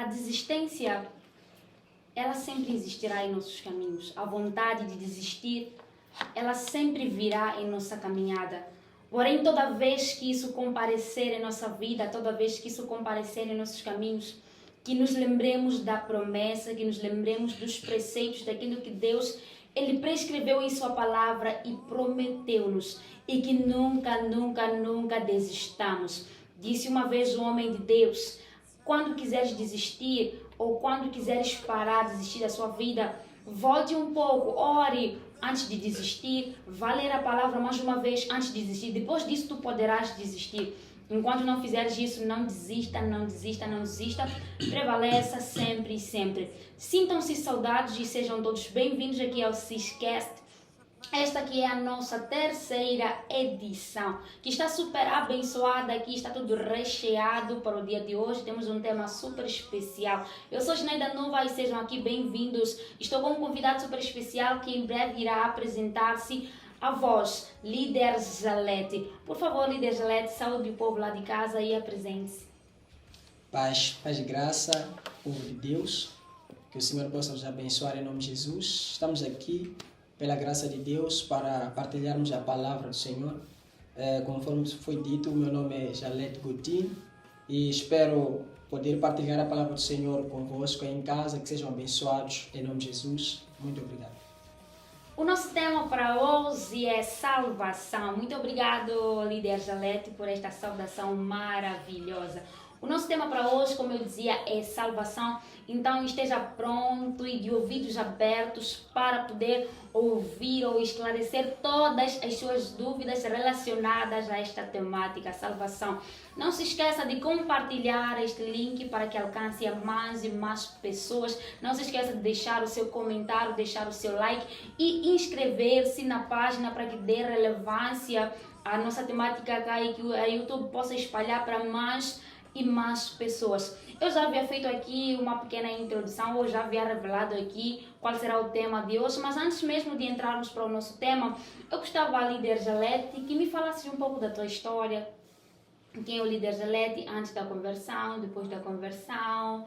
desistência, ela sempre existirá em nossos caminhos. A vontade de desistir, ela sempre virá em nossa caminhada. Porém, toda vez que isso comparecer em nossa vida, toda vez que isso comparecer em nossos caminhos, que nos lembremos da promessa, que nos lembremos dos preceitos, daquilo que Deus, Ele prescreveu em Sua palavra e prometeu-nos, e que nunca, nunca, nunca desistamos. Disse uma vez o homem de Deus: quando quiseres desistir, ou quando quiseres parar, desistir da sua vida, volte um pouco, ore antes de desistir, vá ler a palavra mais uma vez antes de desistir. Depois disso tu poderás desistir. Enquanto não fizeres isso, não desista, não desista, não desista. Prevaleça sempre e sempre. Sintam-se saudados e sejam todos bem-vindos aqui ao Ciscast. Esta aqui é a nossa terceira edição, que está super abençoada aqui, está tudo recheado para o dia de hoje. Temos um tema super especial. Eu sou Gineida Nova e sejam aqui bem-vindos. Estou com um convidado super especial que em breve irá apresentar-se a voz, Líder Jalete. Por favor, Líder Jalete, saúde o povo lá de casa e apresente-se. Paz e graça, povo de Deus, que o Senhor possa nos abençoar em nome de Jesus. Estamos aqui pela graça de Deus para partilharmos a palavra do Senhor. Conforme foi dito, o meu nome é Jalete Coutinho e espero poder partilhar a palavra do Senhor convosco aí em casa, que sejam abençoados em nome de Jesus. Muito obrigado. O nosso tema para hoje é salvação. Muito obrigado, Líder Jalete, por esta saudação maravilhosa. O nosso tema para hoje, como eu dizia, é salvação. Então esteja pronto e de ouvidos abertos para poder ouvir ou esclarecer todas as suas dúvidas relacionadas a esta temática, salvação. Não se esqueça de compartilhar este link para que alcance a mais e mais pessoas. Não se esqueça de deixar o seu comentário, deixar o seu like e inscrever-se na página para que dê relevância à nossa temática cá e que a YouTube possa espalhar para mais e mais pessoas. Eu já havia feito aqui uma pequena introdução, ou já havia revelado aqui qual será o tema de hoje, mas antes mesmo de entrarmos para o nosso tema, eu gostava, Líder Jalete, que me falasses um pouco da tua história. Quem é o Líder Jalete antes da conversão, depois da conversão,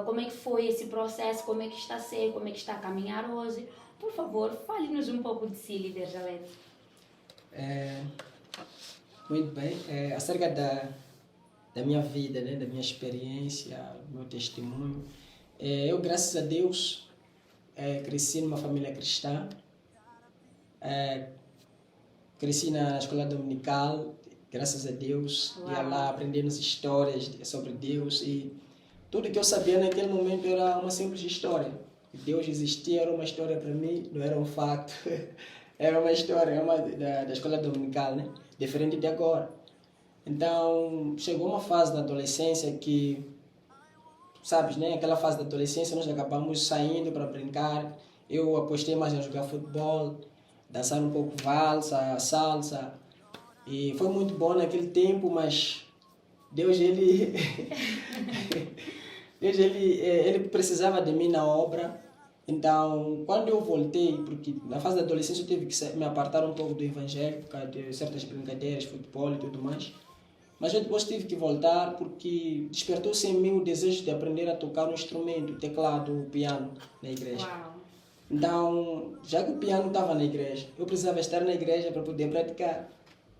como é que foi esse processo, como é que está a ser, como é que está a caminhar hoje. Por favor, fale-nos um pouco de si, Líder Jalete. Muito bem, acerca da minha vida, né, da minha experiência, do meu testemunho. Eu, graças a Deus, cresci numa família cristã, cresci na escola dominical, graças a Deus. Uau. Ia lá aprendendo histórias sobre Deus e tudo que eu sabia naquele momento era uma simples história. Deus existia, era uma história para mim, não era um fato. Era uma história da escola dominical, né? Diferente de agora. Então, chegou uma fase da adolescência que, sabes, né? Aquela fase da adolescência nós acabamos saindo para brincar. Eu apostei mais em jogar futebol, dançar um pouco valsa, salsa. E foi muito bom naquele tempo, mas Deus, ele precisava de mim na obra. Então, quando eu voltei, porque na fase da adolescência eu tive que me apartar um pouco do evangelho, por causa de certas brincadeiras, futebol e tudo mais. Mas eu depois tive que voltar porque despertou-se em mim o desejo de aprender a tocar um instrumento, o teclado, o piano, na igreja. Uau. Então, já que o piano estava na igreja, eu precisava estar na igreja para poder praticar.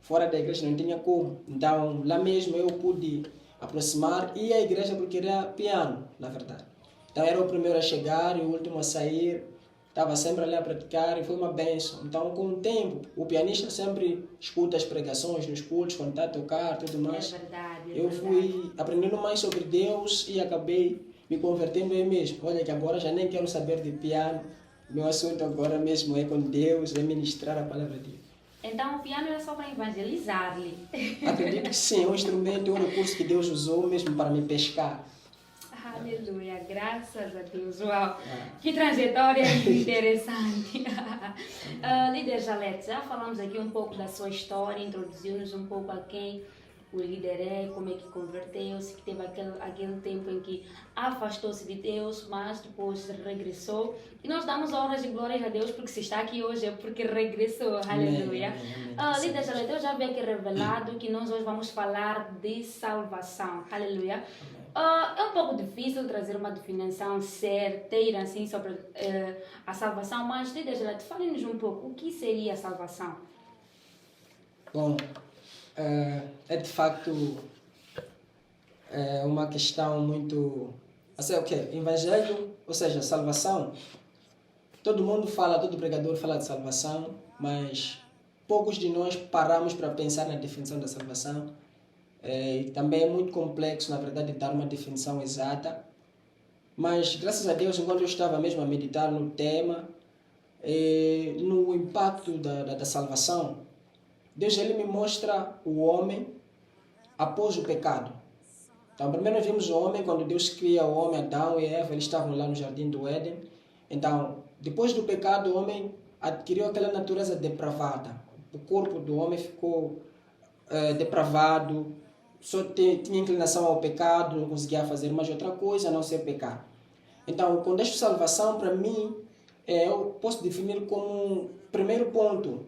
Fora da igreja não tinha como. Então, lá mesmo eu pude aproximar e a igreja porque era piano, na verdade. Então, era o primeiro a chegar e o último a sair. Estava sempre ali a praticar e foi uma bênção. Então, com o tempo, o pianista sempre escuta as pregações nos cultos, quando está a tocar, tudo mais. É verdade, eu fui aprendendo mais sobre Deus e acabei me convertendo em mesmo. Olha que agora já nem quero saber de piano. Meu assunto agora mesmo é com Deus, é ministrar a palavra de Deus. Então, o piano era só para evangelizar-lhe? Acredito que sim, é um instrumento, é um recurso que Deus usou mesmo para me pescar. Aleluia, graças a Deus. Uau, que trajetória interessante. Líder Jalete, já falamos aqui um pouco da sua história, introduziu-nos um pouco a quem o líder é, como é que converteu-se, que teve aquele tempo em que afastou-se de Deus, mas depois regressou. E nós damos honras e glórias a Deus porque se está aqui hoje é porque regressou. Aleluia. Líder Jalete, eu já havia aqui revelado que nós hoje vamos falar de salvação. Aleluia. É um pouco difícil trazer uma definição certeira assim, sobre a salvação, mas líder Gelade, fale-nos um pouco o que seria a salvação. Bom, é de facto uma questão muito... Assim, o quê? Evangelho, ou seja, salvação. Todo mundo fala, todo pregador fala de salvação, mas poucos de nós paramos para pensar na definição da salvação. Também é muito complexo, na verdade, dar uma definição exata. Mas, graças a Deus, enquanto eu estava mesmo a meditar no tema, no impacto da salvação, Deus ele me mostra o homem após o pecado. Então, primeiro nós vimos o homem, quando Deus cria o homem, Adão e Eva, eles estavam lá no jardim do Éden. Então, depois do pecado, o homem adquiriu aquela natureza depravada. O corpo do homem ficou depravado, só tinha inclinação ao pecado, não conseguia fazer mais outra coisa a não ser pecar. Então, o contexto de salvação, para mim, eu posso definir como, primeiro ponto,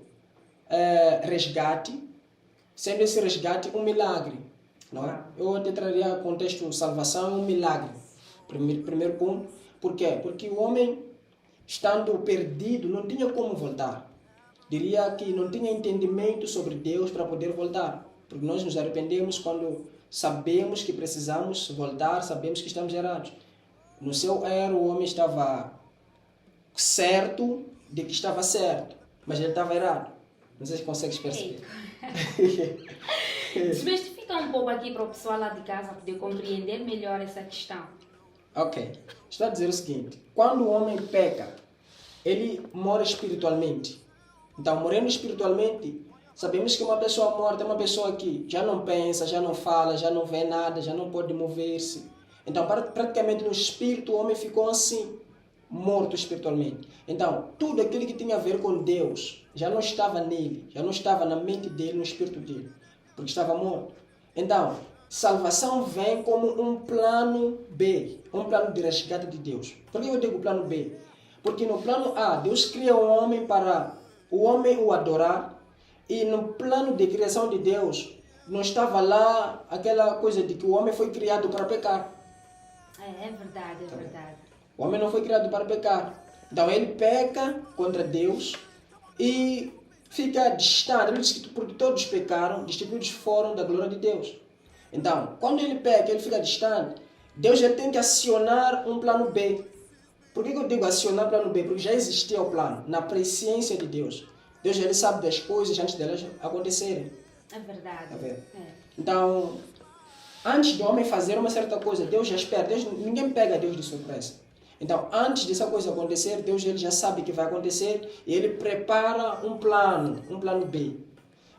resgate, sendo esse resgate um milagre. Não é? Eu até traria o contexto de salvação um milagre. Primeiro ponto. Por quê? Porque o homem, estando perdido, não tinha como voltar. Diria que não tinha entendimento sobre Deus para poder voltar. Porque nós nos arrependemos quando sabemos que precisamos voltar, sabemos que estamos errados. No seu erro, o homem estava certo de que estava certo, mas ele estava errado. Não sei se consegues perceber. Desmistifica um pouco aqui para o pessoal lá de casa poder compreender melhor essa questão. Ok. Estou a dizer o seguinte. Quando o homem peca, ele morre espiritualmente. Então, morrendo espiritualmente, sabemos que uma pessoa morta é uma pessoa que já não pensa, já não fala, já não vê nada, já não pode mover-se. Então, praticamente no espírito, o homem ficou assim, morto espiritualmente. Então, tudo aquilo que tinha a ver com Deus já não estava nele, já não estava na mente dele, no espírito dele, porque estava morto. Então, salvação vem como um plano B, um plano de resgate de Deus. Por que eu digo plano B? Porque no plano A, Deus cria o homem para o homem o adorar, e no plano de criação de Deus, não estava lá aquela coisa de que o homem foi criado para pecar. É verdade, é verdade. O homem não foi criado para pecar. Então ele peca contra Deus e fica distante. Ele diz que porque todos pecaram, destituídos foram da glória de Deus. Então, quando ele peca, ele fica distante, Deus já tem que acionar um plano B. Por que eu digo acionar plano B? Porque já existia o plano, na presciência de Deus. Deus já sabe das coisas antes delas acontecerem. É verdade. Tá vendo? Então, antes do homem fazer uma certa coisa, Deus já espera. Ninguém pega Deus de surpresa. Então, antes dessa coisa acontecer, Deus ele já sabe que vai acontecer e ele prepara um plano B.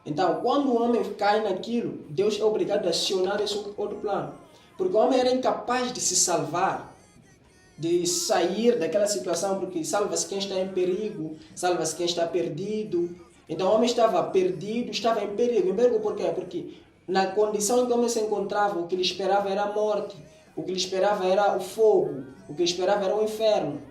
Então, quando o homem cai naquilo, Deus é obrigado a acionar esse outro plano. Porque o homem era incapaz de se salvar, de sair daquela situação, porque salva-se quem está em perigo, salva-se quem está perdido. Então, o homem estava perdido, estava em perigo. Em perigo por quê? Porque na condição em que o homem se encontrava, o que lhe esperava era a morte, o que lhe esperava era o fogo, o que lhe esperava era o inferno.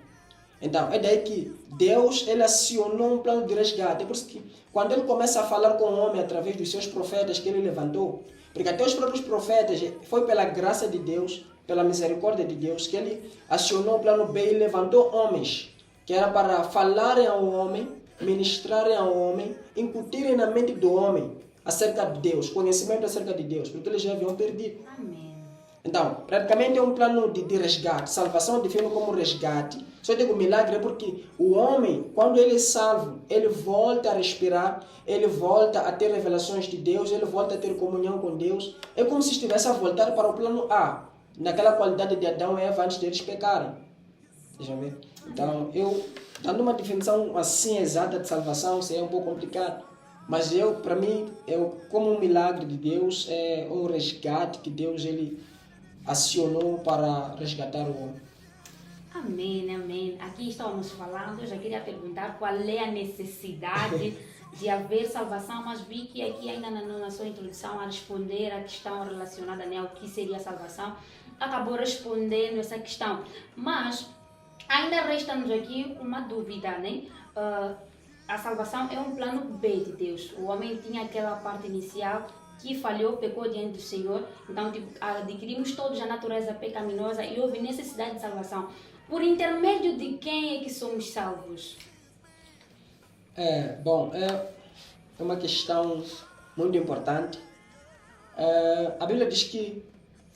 Então, é daí que Deus ele acionou um plano de resgate. É por isso que quando ele começa a falar com o homem através dos seus profetas que ele levantou, porque até os próprios profetas, foi pela graça de Deus, pela misericórdia de Deus, que ele acionou o plano B e levantou homens, que era para falarem ao homem, ministrarem ao homem, incutirem na mente do homem acerca de Deus, conhecimento acerca de Deus, porque eles já haviam perdido. Amém. Então, praticamente é um plano de resgate. Salvação eu defino como resgate. Só digo milagre porque o homem, quando ele é salvo, ele volta a respirar, ele volta a ter revelações de Deus, ele volta a ter comunhão com Deus. É como se estivesse a voltar para o plano A, naquela qualidade de Adão e Eva antes deles pecarem. Deixa eu ver. Então, eu, dando uma definição assim exata de salvação, seria um pouco complicado. Mas para mim, como um milagre de Deus, é um resgate que Deus ele acionou para resgatar o homem. Amém, amém. Aqui estamos falando, eu já queria perguntar qual é a necessidade de haver salvação, mas vi que aqui ainda na sua introdução a responder a questão relacionada ao que seria a salvação, acabou respondendo essa questão. Mas ainda resta-nos aqui uma dúvida, né? A salvação é um plano B de Deus. O homem tinha aquela parte inicial que falhou, pecou diante do Senhor. Então, tipo, adquirimos todos a natureza pecaminosa e houve necessidade de salvação. Por intermédio de quem é que somos salvos? É uma questão muito importante. A Bíblia diz que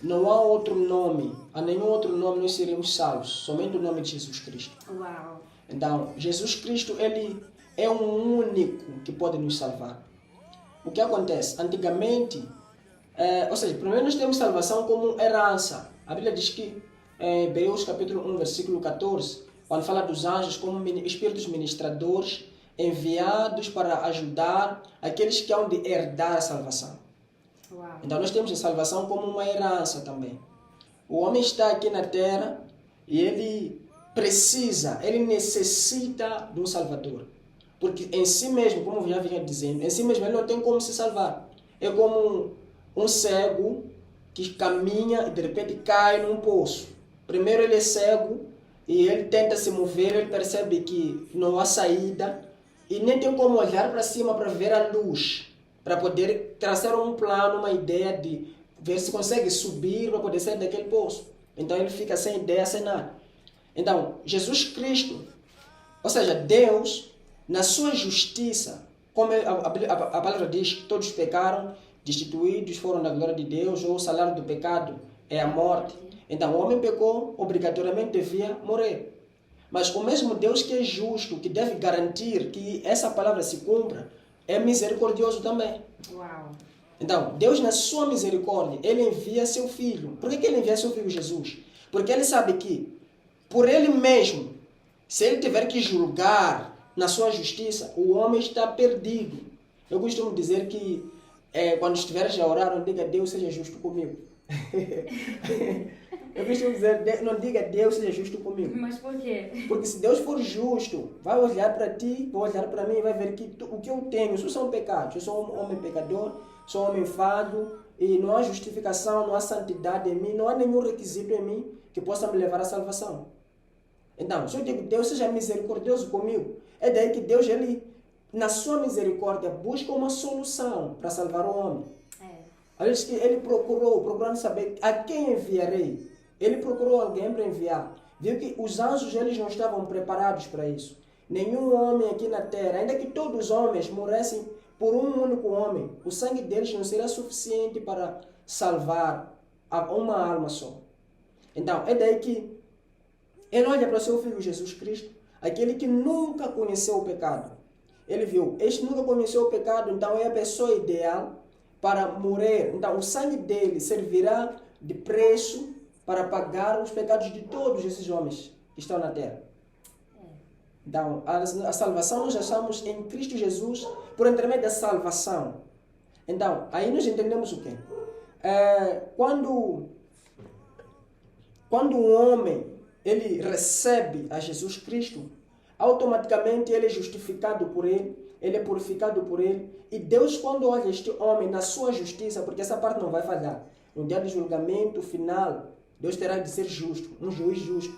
não há outro nome, a nenhum outro nome nós seremos salvos, somente o nome de Jesus Cristo. Uau! Então, Jesus Cristo, ele é o único que pode nos salvar. O que acontece? Antigamente, ou seja, primeiro nós temos salvação como herança. A Bíblia diz que, em Hebreus capítulo 1, versículo 14, quando fala dos anjos como espíritos ministradores enviados para ajudar aqueles que hão de herdar a salvação. Uau! Então nós temos a salvação como uma herança também. O homem está aqui na terra e ele necessita de um Salvador. Porque em si mesmo, como eu já vinha dizendo, em si mesmo ele não tem como se salvar. É como um cego que caminha e de repente cai num poço. Primeiro ele é cego e ele tenta se mover, ele percebe que não há saída e nem tem como olhar para cima para ver a luz, para poder traçar um plano, uma ideia de ver se consegue subir para poder sair daquele poço. Então ele fica sem ideia, sem nada. Então, Jesus Cristo, ou seja, Deus, na sua justiça, como a palavra diz, que todos pecaram, destituídos foram da glória de Deus, ou o salário do pecado é a morte. Então, o homem pecou, obrigatoriamente devia morrer. Mas o mesmo Deus que é justo, que deve garantir que essa palavra se cumpra, é misericordioso também. Uau! Então, Deus, na sua misericórdia, ele envia seu Filho. Por que ele envia seu Filho Jesus? Porque ele sabe que, por ele mesmo, se ele tiver que julgar na sua justiça, o homem está perdido. Eu costumo dizer que, quando estiveres a orar, não diga Deus seja justo comigo. Eu costumo dizer, não diga Deus seja justo comigo. Mas por quê? Porque se Deus for justo, vai olhar para ti, vai olhar para mim e vai ver que o que eu tenho, isso são pecados. Eu sou um homem pecador, sou um homem falho e não há justificação, não há santidade em mim, não há nenhum requisito em mim que possa me levar à salvação. Então, se eu digo Deus seja misericordioso comigo, é daí que Deus, ele, na sua misericórdia, busca uma solução para salvar o homem. Ele diz que ele procurando saber a quem enviarei. Ele procurou alguém para enviar. Viu que os anjos eles não estavam preparados para isso. Nenhum homem aqui na terra, ainda que todos os homens morressem por um único homem, o sangue deles não seria suficiente para salvar uma alma só. Então, é daí que ele olha para o seu Filho Jesus Cristo, aquele que nunca conheceu o pecado. Ele viu, este nunca conheceu o pecado, então é a pessoa ideal para morrer. Então, o sangue dele servirá de preço para pagar os pecados de todos esses homens que estão na terra. Então, a salvação nós achamos em Cristo Jesus por intermédio da salvação. Então, aí nós entendemos o quê? Quando um homem ele recebe a Jesus Cristo, automaticamente ele é justificado por ele, ele é purificado por ele. E Deus, quando olha este homem na sua justiça, porque essa parte não vai falhar, no dia do julgamento final, Deus terá de ser justo, um juiz justo.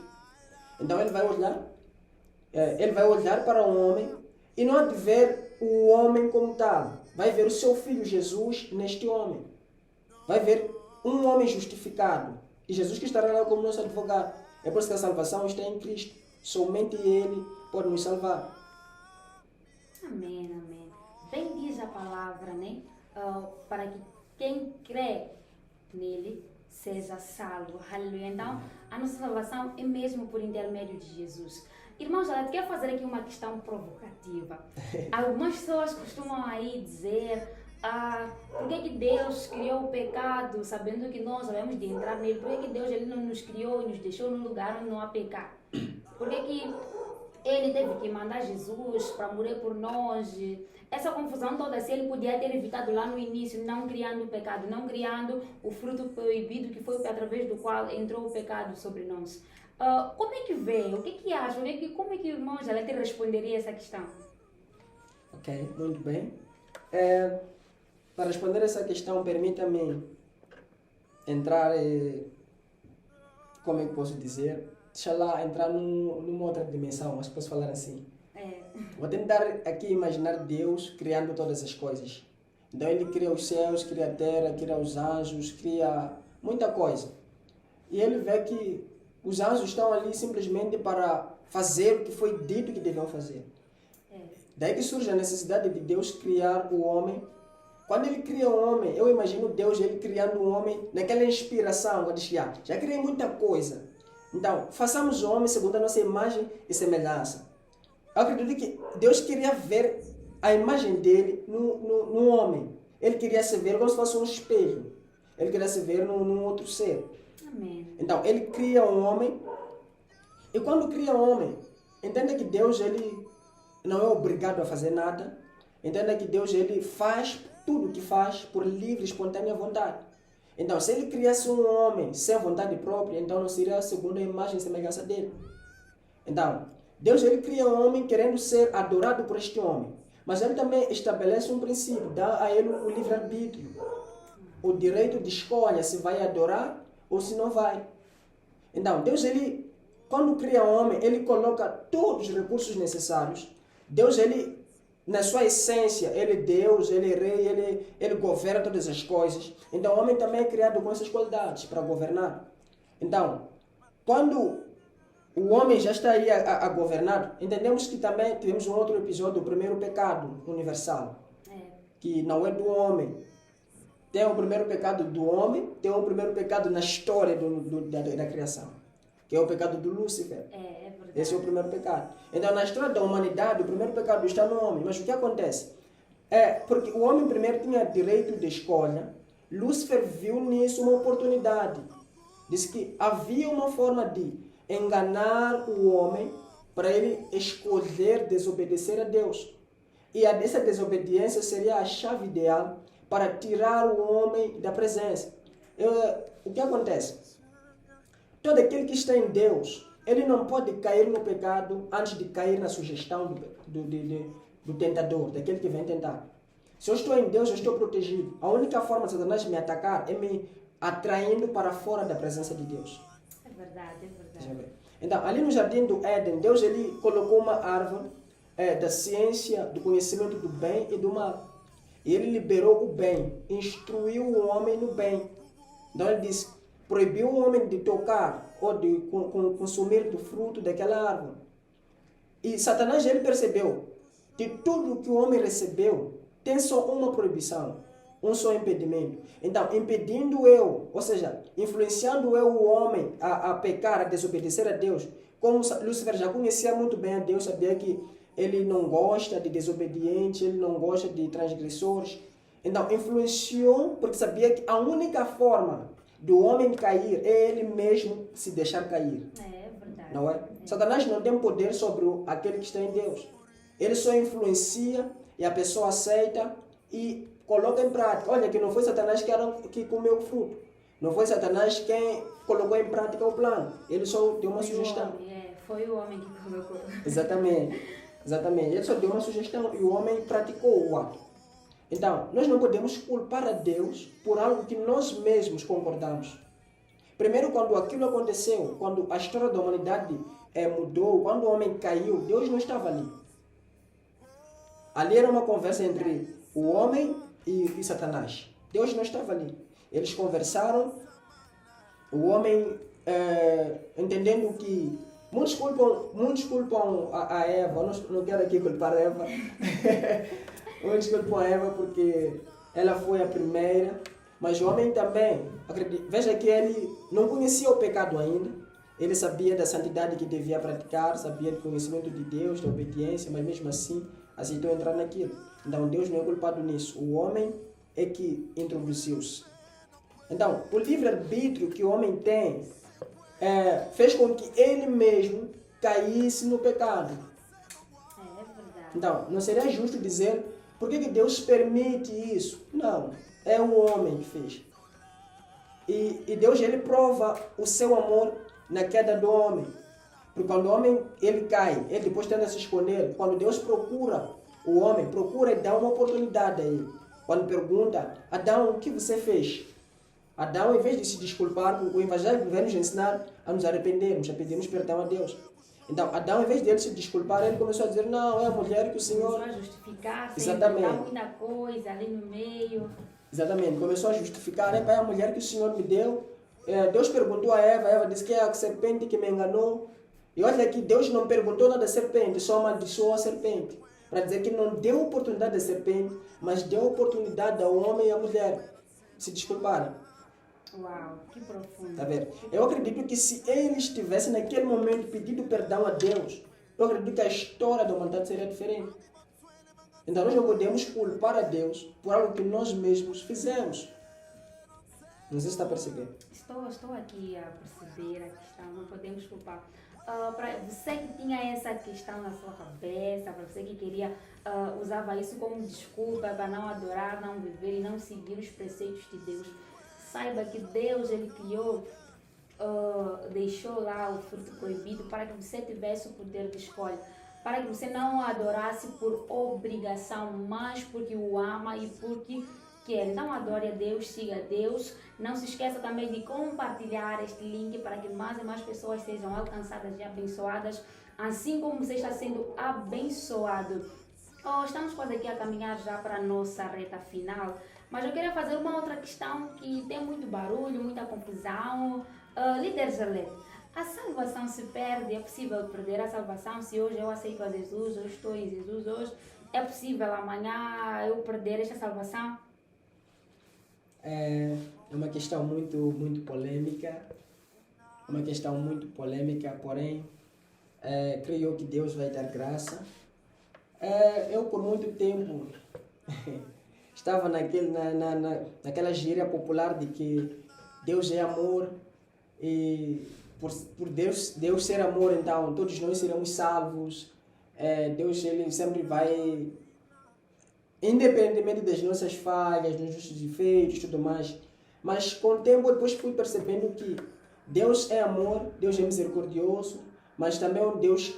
Então ele vai olhar para o homem e não há de ver o homem como tal. Vai ver o seu Filho Jesus neste homem. Vai ver um homem justificado. E Jesus que estará lá como nosso advogado. É por isso que a salvação está em Cristo. Somente Ele pode nos salvar. Amém, amém. Bem diz a palavra, né? Para que quem crê nele seja salvo. Aleluia. Então, a nossa salvação é mesmo por intermédio de Jesus. Irmãos, ela quer fazer aqui uma questão provocativa. Algumas pessoas costumam aí dizer por que Deus criou o pecado, sabendo que nós devemos de entrar nele? Por que Deus ele não nos criou e nos deixou num lugar onde não há pecado? Por que ele teve que mandar Jesus para morrer por nós? Essa confusão toda, se ele podia ter evitado lá no início, não criando o pecado, não criando o fruto proibido que foi através do qual entrou o pecado sobre nós. Como é que vê? O que acha? Como é que o irmão Jalete responderia essa questão? Ok, muito bem. Para responder essa questão, permita-me entrar, como é que posso dizer? Deixa lá entrar numa outra dimensão, mas posso falar assim. Vou tentar aqui imaginar Deus criando todas as coisas. Então ele cria os céus, cria a terra, cria os anjos, cria muita coisa. E ele vê que os anjos estão ali simplesmente para fazer o que foi dito que deviam fazer. Daí que surge a necessidade de Deus criar o homem. Quando ele cria o homem, eu imagino Deus ele criando o homem naquela inspiração, quando diz, já criei muita coisa. Então, façamos o homem segundo a nossa imagem e semelhança. Eu acredito que Deus queria ver a imagem dele no homem. Ele queria se ver como se fosse um espelho. Ele queria se ver num outro ser. Amém. Então, ele cria um homem. E quando cria um homem, entenda que Deus ele não é obrigado a fazer nada. Entenda que Deus ele faz tudo o que faz por livre e espontânea vontade. Então, se ele criasse um homem sem vontade própria, então não seria segundo a imagem e semelhança dele. Então, Deus ele cria um homem querendo ser adorado por este homem. Mas ele também estabelece um princípio, dá a ele o livre-arbítrio. O direito de escolha se vai adorar ou se não vai. Então, Deus ele, quando cria um homem, ele coloca todos os recursos necessários. Deus ele, na sua essência, ele é Deus, ele é rei, ele governa todas as coisas. Então, o homem também é criado com essas qualidades para governar. Então, quando o homem já está aí a governar, entendemos que também tivemos um outro episódio, o primeiro pecado universal, que não é do homem. Tem o primeiro pecado do homem, tem o primeiro pecado na história da criação, que é o pecado do Lúcifer. É verdade. Esse é o primeiro pecado. Então, na história da humanidade, o primeiro pecado está no homem. Mas o que acontece? Porque o homem primeiro tinha direito de escolha, Lúcifer viu nisso uma oportunidade. Disse que havia uma forma de enganar o homem para ele escolher desobedecer a Deus. E essa desobediência seria a chave ideal para tirar o homem da presença. O que acontece? Todo aquele que está em Deus, ele não pode cair no pecado antes de cair na sugestão do tentador, daquele que vem tentar. Se eu estou em Deus, eu estou protegido. A única forma de Satanás me atacar é me atraindo para fora da presença de Deus. É verdade, é verdade. Então, ali no jardim do Éden, Deus ele colocou uma árvore da ciência, do conhecimento do bem e do mal. E ele liberou o bem, instruiu o homem no bem. Então ele disse, proibiu o homem de tocar ou de consumir do fruto daquela árvore. E Satanás ele percebeu que tudo que o homem recebeu tem só uma proibição, um só impedimento. Então, impedindo eu, ou seja, influenciando eu o homem a pecar, a desobedecer a Deus, como Lúcifer já conhecia muito bem a Deus, sabia que ele não gosta de desobedientes, ele não gosta de transgressores. Então, influenciou porque sabia que a única forma do homem cair é ele mesmo se deixar cair. É verdade. Não é? Satanás não tem poder sobre aquele que está em Deus. Ele só influencia e a pessoa aceita e coloca em prática. Olha, que não foi Satanás que comeu o fruto. Não foi Satanás quem colocou em prática o plano. Ele só deu uma sugestão. Foi o homem que colocou. Exatamente. Ele só deu uma sugestão e o homem praticou o ato. Então, nós não podemos culpar a Deus por algo que nós mesmos concordamos. Primeiro, quando aquilo aconteceu, quando a história da humanidade mudou, quando o homem caiu, Deus não estava ali. Ali era uma conversa entre o homem e Satanás. Deus não estava ali. Eles conversaram, o homem entendendo que muitos culpam a Eva, não quero aqui culpar a Eva, muitos culpam a Eva porque ela foi a primeira, mas o homem também, veja que ele não conhecia o pecado ainda, ele sabia da santidade que devia praticar, sabia do conhecimento de Deus, da obediência, mas mesmo assim aceitou entrar naquilo. Então Deus não é culpado nisso, o homem é que introduziu-se. Então, o livre-arbítrio que o homem tem fez com que ele mesmo caísse no pecado. É verdade. Então, não seria justo dizer por que Deus permite isso? Não, é o homem que fez. E Deus ele prova o seu amor na queda do homem. Porque quando o homem ele cai, ele depois tenta se esconder. Quando Deus procura o homem, procura e dá uma oportunidade a ele. Quando pergunta, Adão, o que você fez? Adão, em vez de se desculpar, o Evangelho vem nos ensinar a nos arrependermos, a pedirmos perdão a Deus. Então, Adão, em vez de ele se desculpar, ele começou a dizer, não, é a mulher que o Senhor... Começou a justificar, sem Exatamente. dar muita coisa ali no meio. Exatamente, começou a justificar, é a mulher que o Senhor me deu. Deus perguntou a Eva disse que é a serpente que me enganou. E olha que Deus não perguntou nada da serpente, só amaldiçoou a serpente. Para dizer que não deu oportunidade à serpente, mas deu oportunidade ao homem e à mulher se desculparem. Uau, que profundo. Tá vendo? Eu acredito que se eles tivessem naquele momento pedido perdão a Deus, eu acredito que a história da humanidade seria diferente. Então nós não podemos culpar a Deus por algo que nós mesmos fizemos. Não sei se está a perceber. Estou aqui a perceber a questão, não podemos culpar. Para você que tinha essa questão na sua cabeça, para você que queria, usava isso como desculpa para não adorar, não viver e não seguir os preceitos de Deus, saiba que Deus, Ele criou, deixou lá o fruto proibido para que você tivesse o poder de escolha, para que você não o adorasse por obrigação, mas porque o ama e porque quer. Então adore a Deus, siga a Deus. Não se esqueça também de compartilhar este link para que mais e mais pessoas sejam alcançadas e abençoadas, assim como você está sendo abençoado. Estamos quase aqui a caminhar já para a nossa reta final, mas eu queria fazer uma outra questão que tem muito barulho, muita confusão. Líder Jarlet, a salvação se perde? É possível perder a salvação se hoje eu aceito a Jesus, eu estou em Jesus hoje? É possível amanhã eu perder esta salvação? É uma questão muito polêmica, porém, creio que Deus vai dar graça. Eu por muito tempo estava naquela gíria popular de que Deus é amor e por Deus ser amor, então todos nós seremos salvos. Deus ele sempre vai, independentemente das nossas falhas, dos nossos defeitos e tudo mais. Mas com o tempo depois fui percebendo que Deus é amor, Deus é misericordioso, mas também é um Deus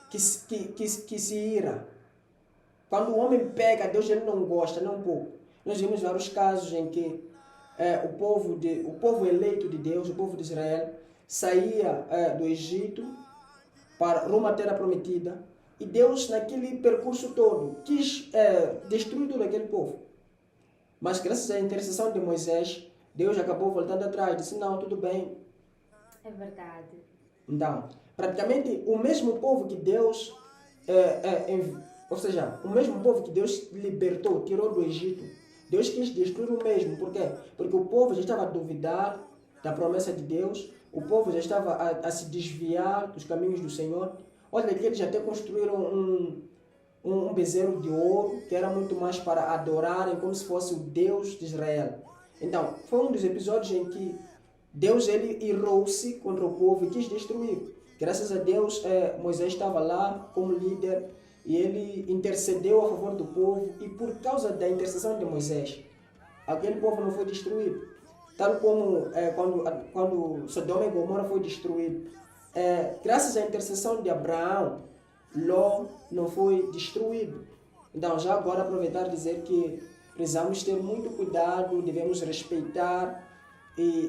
que se ira. Quando o homem peca, Deus ele não gosta, não um pouco. Nós vimos vários casos em que o povo eleito de Deus, o povo de Israel, saía do Egito para rumo à terra prometida. E Deus, naquele percurso todo, quis destruir todo aquele povo. Mas graças à intercessão de Moisés, Deus acabou voltando atrás. Disse, não, tudo bem. É verdade. Então, praticamente o mesmo povo que Deus, ou seja, o mesmo povo que Deus libertou, tirou do Egito, Deus quis destruir o mesmo. Por quê? Porque o povo já estava a duvidar da promessa de Deus, o povo já estava a se desviar dos caminhos do Senhor. Olha que eles até construíram um bezerro de ouro, que era muito mais para adorarem como se fosse o Deus de Israel. Então, foi um dos episódios em que Deus ele irou-se contra o povo e quis destruir. Graças a Deus, Moisés estava lá como líder e ele intercedeu a favor do povo, e por causa da intercessão de Moisés, aquele povo não foi destruído. Tal como quando Sodoma e Gomorra foi destruído, graças à intercessão de Abraão, Ló não foi destruído. Então, já agora aproveitar e dizer que precisamos ter muito cuidado, devemos respeitar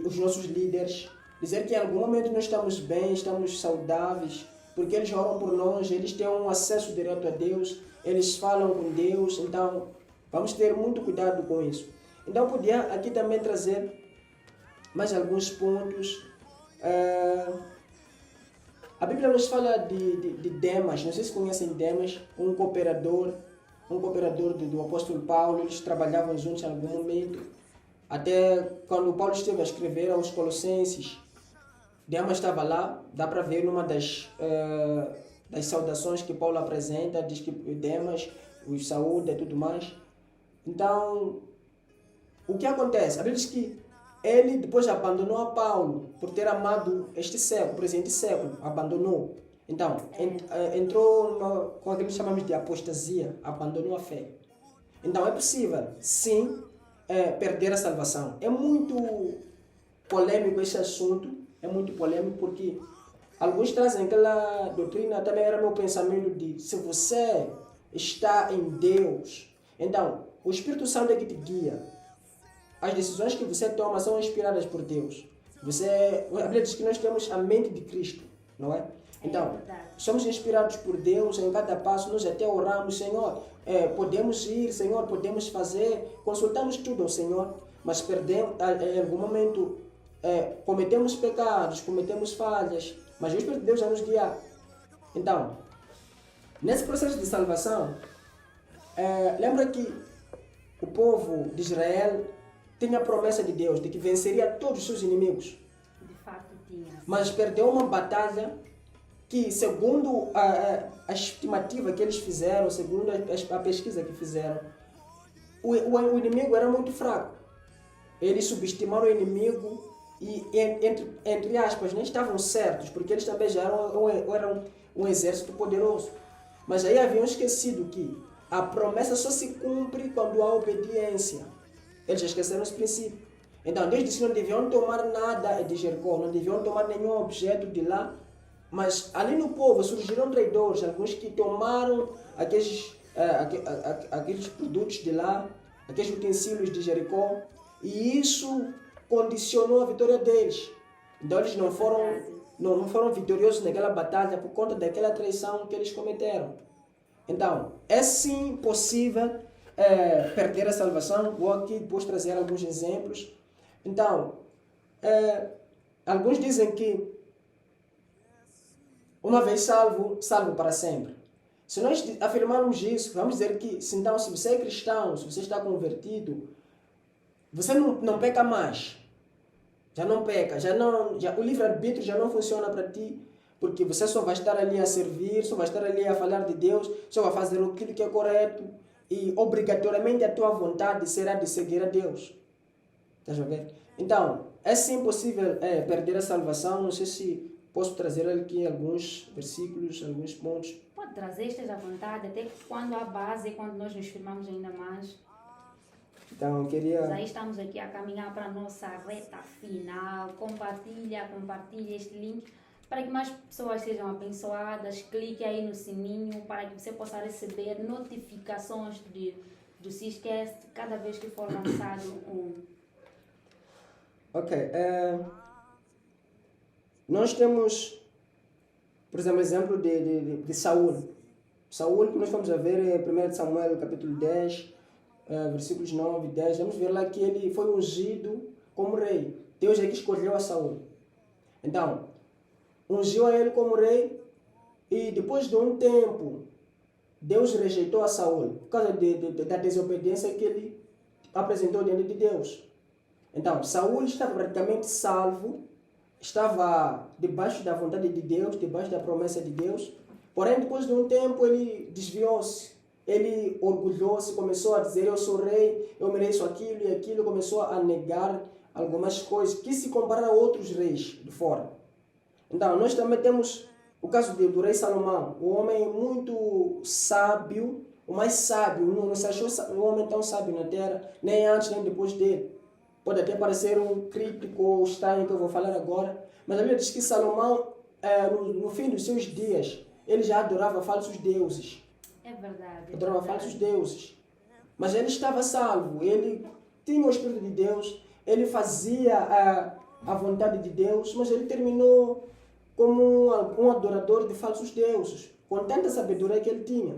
os nossos líderes, dizer que em algum momento nós estamos bem, estamos saudáveis, porque eles oram por nós, eles têm um acesso direto a Deus, eles falam com Deus, então vamos ter muito cuidado com isso. Então, podia aqui também trazer mais alguns pontos. A Bíblia nos fala de Demas, não sei se conhecem Demas, um cooperador do apóstolo Paulo. Eles trabalhavam juntos em algum momento, até quando Paulo esteve a escrever aos Colossenses, Demas estava lá. Dá para ver numa das saudações que Paulo apresenta, diz que Demas os saúda e tudo mais. Então, o que acontece? A Bíblia diz que ele depois abandonou a Paulo por ter amado este século, o presente século, abandonou. Então, entrou com aquilo que chamamos de apostasia, abandonou a fé. Então, é possível, sim, perder a salvação. É muito polêmico esse assunto, é muito polêmico porque alguns trazem aquela doutrina, também era meu pensamento de se você está em Deus, então o Espírito Santo é que te guia. As decisões que você toma são inspiradas por Deus. A Bíblia diz que nós temos a mente de Cristo, não é? Então, verdade. somos inspirados por Deus em cada passo, nós até oramos, Senhor, podemos ir, Senhor, podemos fazer, consultamos tudo ao Senhor, mas perdemos, em algum momento, cometemos pecados, cometemos falhas, mas o Espírito de Deus já nos guia. Então, nesse processo de salvação, lembra que o povo de Israel tinha a promessa de Deus de que venceria todos os seus inimigos, De fato tinha. mas perdeu uma batalha que, segundo a estimativa que eles fizeram, segundo a pesquisa que fizeram, o inimigo era muito fraco. Eles subestimaram o inimigo e, entre aspas, nem estavam certos, porque eles também já eram um exército poderoso. Mas aí haviam esquecido que a promessa só se cumpre quando há obediência. Eles já esqueceram esse princípio. Então Deus disse que não deviam tomar nada de Jericó, não deviam tomar nenhum objeto de lá. Mas ali no povo surgiram traidores, alguns que tomaram aqueles produtos de lá, aqueles utensílios de Jericó, e isso condicionou a vitória deles. Então eles não foram vitoriosos naquela batalha por conta daquela traição que eles cometeram. Então, é sim possível perder a salvação. Vou aqui depois trazer alguns exemplos. Então, alguns dizem que uma vez salvo, salvo para sempre. Se nós afirmarmos isso, vamos dizer que então, se você é cristão, se você está convertido, você não peca mais. Já não peca, o livre-arbítrio já não funciona para ti, porque você só vai estar ali a servir, só vai estar ali a falar de Deus, só vai fazer aquilo que é correto e obrigatoriamente a tua vontade será de seguir a Deus. Estás a ver? Então, é sim possível perder a salvação. Não sei se posso trazer aqui alguns versículos, alguns pontos. Pode trazer, esteja à vontade, até quando há base, quando nós nos firmamos ainda mais. Então, eu queria... Mas aí estamos aqui a caminhar para a nossa reta final. Compartilha este link para que mais pessoas sejam abençoadas. Clique aí no sininho para que você possa receber notificações do Ciscast cada vez que for lançado um. Ok. Nós temos, por exemplo, de Saúl. Saúl, que nós vamos a ver em 1 Samuel, capítulo 10, versículos 9 e 10. Vamos ver lá que ele foi ungido como rei. Deus é que escolheu a Saúl. Então, ungiu a ele como rei e depois de um tempo, Deus rejeitou a Saúl por causa da desobediência que ele apresentou diante de Deus. Então, Saúl estava praticamente salvo, estava debaixo da vontade de Deus, debaixo da promessa de Deus. Porém, depois de um tempo, ele desviou-se. Ele orgulhou-se, começou a dizer, eu sou rei, eu mereço aquilo e aquilo. Começou a negar algumas coisas, que se compara a outros reis de fora. Então, nós também temos o caso do rei Salomão, um homem muito sábio, o mais sábio, não se achou um homem tão sábio na terra, nem antes nem depois dele. Pode até parecer um crítico ou estranho que eu vou falar agora, mas a Bíblia diz que Salomão, no fim dos seus dias, ele já adorava falsos deuses. É verdade. Adorava falsos deuses. Mas ele estava salvo, ele tinha o Espírito de Deus, ele fazia a vontade de Deus, mas ele terminou como um adorador de falsos deuses, com tanta sabedoria que ele tinha.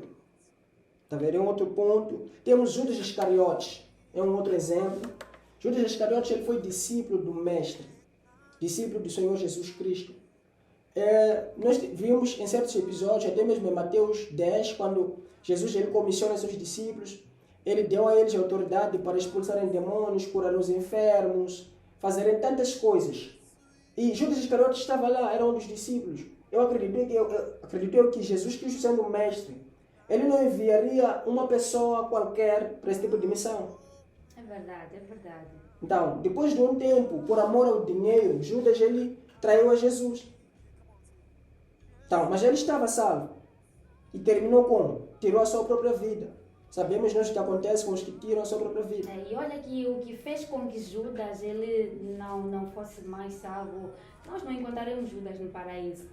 Está vendo? É um outro ponto. Temos Judas Iscariotes, é um outro exemplo. Judas Iscariotes, ele foi discípulo do Mestre, discípulo do Senhor Jesus Cristo. Nós vimos em certos episódios, até mesmo em Mateus 10, quando Jesus ele comissiona seus discípulos, ele deu a eles autoridade para expulsarem demônios, curar os enfermos, fazerem tantas coisas. E Judas Iscariotes estava lá, era um dos discípulos. Eu acredito que Jesus Cristo, sendo o Mestre, ele não enviaria uma pessoa qualquer para esse tipo de missão. É verdade, é verdade. Então, depois de um tempo, por amor ao dinheiro, Judas ele traiu a Jesus. Então, mas ele estava salvo. E terminou como? Tirou a sua própria vida. Sabemos nós o que acontece com os que tiram a sua própria vida. E olha que o que fez com que Judas ele não fosse mais salvo, nós não encontraremos Judas no paraíso.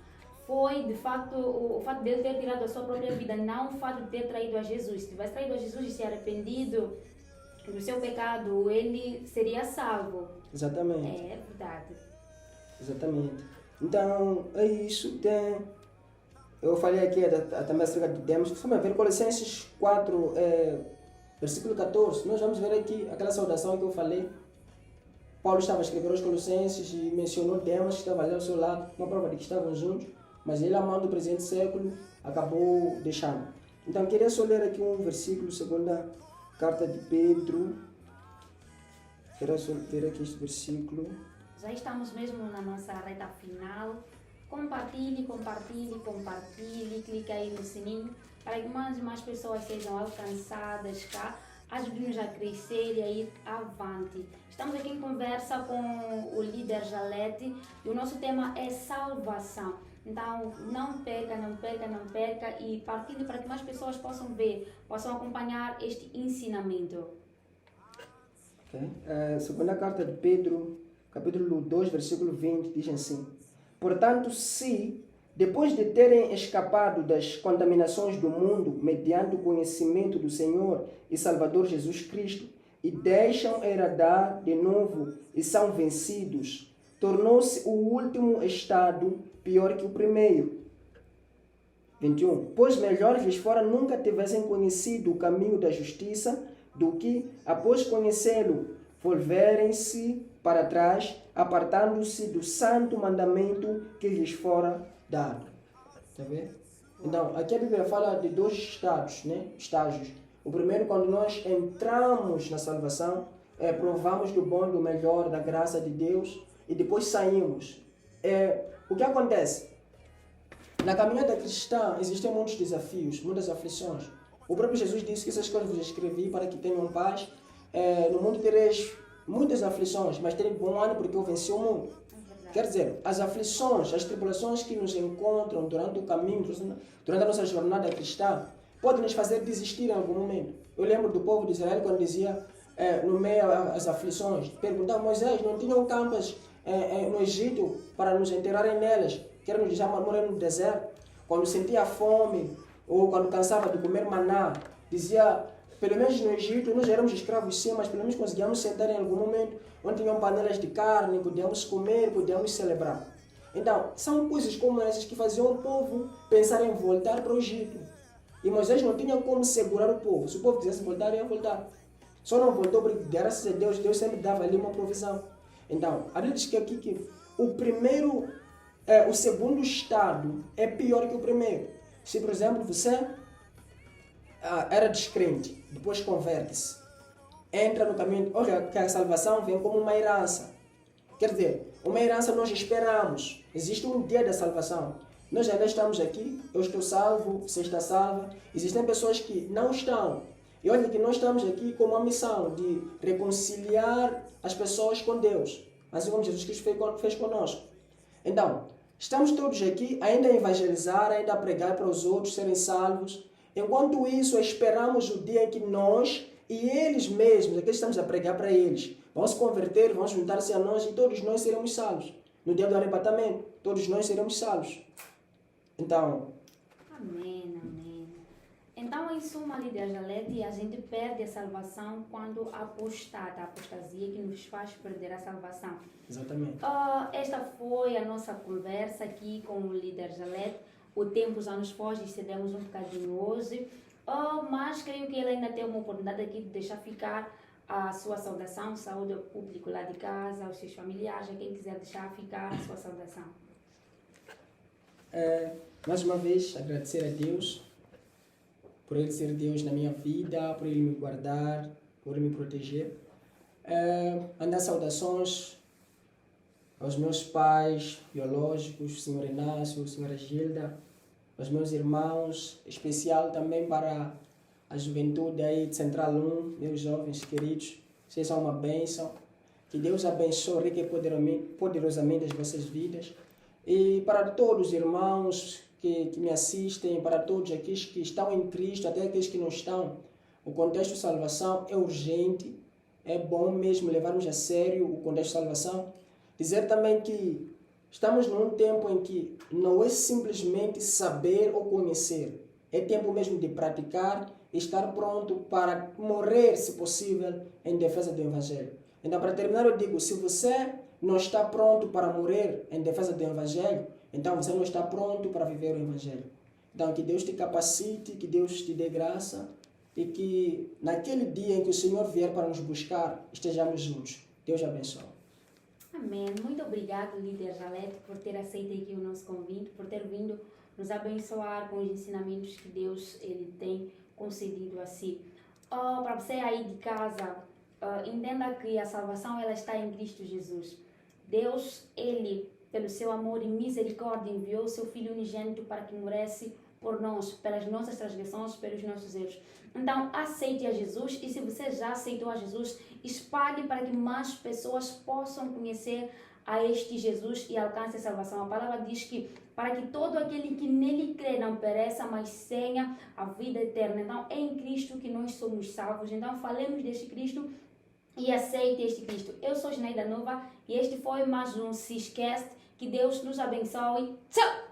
Foi, de fato, o fato de ele ter tirado a sua própria vida, não o fato de ter traído a Jesus. Se tivesse traído a Jesus e se arrependido do seu pecado, ele seria salvo. Exatamente. É verdade. Exatamente. Então, é isso. eu falei aqui também acerca de Demas. Vamos ver Colossenses 4, versículo 14. Nós vamos ver aqui aquela saudação que eu falei. Paulo estava a escrever aos Colossenses e mencionou Demas, que estava ali ao seu lado, uma prova de que estavam juntos, mas ele, amando o presente século, acabou deixando. Então, queria só ler aqui um versículo, segunda carta de Pedro. Quero só ler aqui este versículo. Já estamos mesmo na nossa reta final. Compartilhe, clique aí no sininho para que mais e mais pessoas sejam alcançadas cá. Ajude-nos a crescer e a ir avante. Estamos aqui em conversa com o líder Jalete e o nosso tema é salvação. Então, não perca e partilhe para que mais pessoas possam ver, possam acompanhar este ensinamento. Okay. Segunda carta de Pedro, capítulo 2, versículo 20, diz assim: portanto, se, depois de terem escapado das contaminações do mundo, mediante o conhecimento do Senhor e Salvador Jesus Cristo, e deixam heredar de novo e são vencidos, tornou-se o último estado pior que o primeiro. 21. Pois melhor lhes fora nunca tivessem conhecido o caminho da justiça, do que, após conhecê-lo, volverem-se para trás, apartando-se do santo mandamento que lhes fora dado. Está vendo? Então, aqui a Bíblia fala de dois estágios. O primeiro, quando nós entramos na salvação, provamos do bom, do melhor, da graça de Deus, e depois saímos. O que acontece? Na caminhada cristã existem muitos desafios, muitas aflições. O próprio Jesus disse que essas coisas vos escrevi para que tenham paz. No mundo tereis muitas aflições, mas terem bom ânimo porque eu venci o mundo. Quer dizer, as aflições, as tribulações que nos encontram durante o caminho, durante a nossa jornada cristã, podem nos fazer desistir em algum momento. Eu lembro do povo de Israel quando dizia, no meio das aflições, perguntava: Moisés, não tinham campas no Egito para nos enterrarem nelas? Quer nos deixar morrer no deserto? Quando sentia fome, ou quando cansava de comer maná, dizia: pelo menos no Egito nós éramos escravos sim, mas pelo menos conseguíamos sentar em algum momento onde tinham panelas de carne, podíamos comer, podíamos celebrar. Então, são coisas como essas que faziam o povo pensar em voltar para o Egito. E Moisés não tinha como segurar o povo. Se o povo quisesse voltar, ia voltar. Só não voltou porque, graças a Deus, Deus sempre dava ali uma provisão. Então, a Bíblia diz que aqui que o segundo estado é pior que o primeiro. Se, por exemplo, você era descrente, depois converte-se, entra no caminho, olha que a salvação vem como uma herança. Quer dizer, uma herança nós esperamos. Existe um dia da salvação. Nós ainda estamos aqui, eu estou salvo, você está salva. Existem pessoas que não estão. E olha que nós estamos aqui com uma missão de reconciliar as pessoas com Deus, assim como Jesus Cristo fez conosco. Então, estamos todos aqui ainda a evangelizar, ainda a pregar para os outros serem salvos. Enquanto isso, esperamos o dia em que nós e eles mesmos, aqui estamos a pregar para eles, vão se converter, vão juntar-se a nós e todos nós seremos salvos. No dia do arrebatamento, todos nós seremos salvos. Então... Amém. Então, em suma, líder Jalete, a gente perde a salvação quando apostata, a apostasia que nos faz perder a salvação. Exatamente. Esta foi a nossa conversa aqui com o líder Jalete. O tempo já nos foge, excedemos um bocadinho hoje, mas creio que ele ainda tem uma oportunidade aqui de deixar ficar a sua saudação, saúde ao público lá de casa, aos seus familiares, a quem quiser deixar ficar a sua saudação. Mais uma vez, agradecer a Deus por Ele ser Deus na minha vida, por Ele me guardar, por Ele me proteger. Mandar saudações aos meus pais biológicos, o Sr. Inácio, a Sra. Gilda, aos meus irmãos, especial também para a juventude aí de Central 1, meus jovens queridos. Vocês são uma bênção. Que Deus abençoe rica e poderosamente as vossas vidas. E para todos os irmãos que me assistem, para todos aqueles que estão em Cristo, até aqueles que não estão, o contexto de salvação é urgente, é bom mesmo levarmos a sério o contexto de salvação. Dizer também que estamos num tempo em que não é simplesmente saber ou conhecer, é tempo mesmo de praticar e estar pronto para morrer, se possível, em defesa do Evangelho. Então, para terminar, eu digo, se você não está pronto para morrer em defesa do Evangelho, então você não está pronto para viver o Evangelho. Então, que Deus te capacite, que Deus te dê graça e que naquele dia em que o Senhor vier para nos buscar, estejamos juntos. Deus abençoe. Amém. Muito obrigado, líder Jalete, por ter aceito aqui o nosso convite, por ter vindo nos abençoar com os ensinamentos que Deus ele tem concedido a si. Para você aí de casa, entenda que a salvação ela está em Cristo Jesus. Deus, ele, pelo seu amor e misericórdia, enviou o seu Filho unigênito para que morresse por nós, pelas nossas transgressões, pelos nossos erros. Então, aceite a Jesus e se você já aceitou a Jesus, espalhe para que mais pessoas possam conhecer a este Jesus e alcance a salvação. A palavra diz que para que todo aquele que nele crê não pereça, mas tenha a vida eterna. Então, é em Cristo que nós somos salvos. Então, falemos deste Cristo e aceite este Cristo. Eu sou Geneida Nova e este foi mais um Se Esquece. Que Deus nos abençoe. Tchau!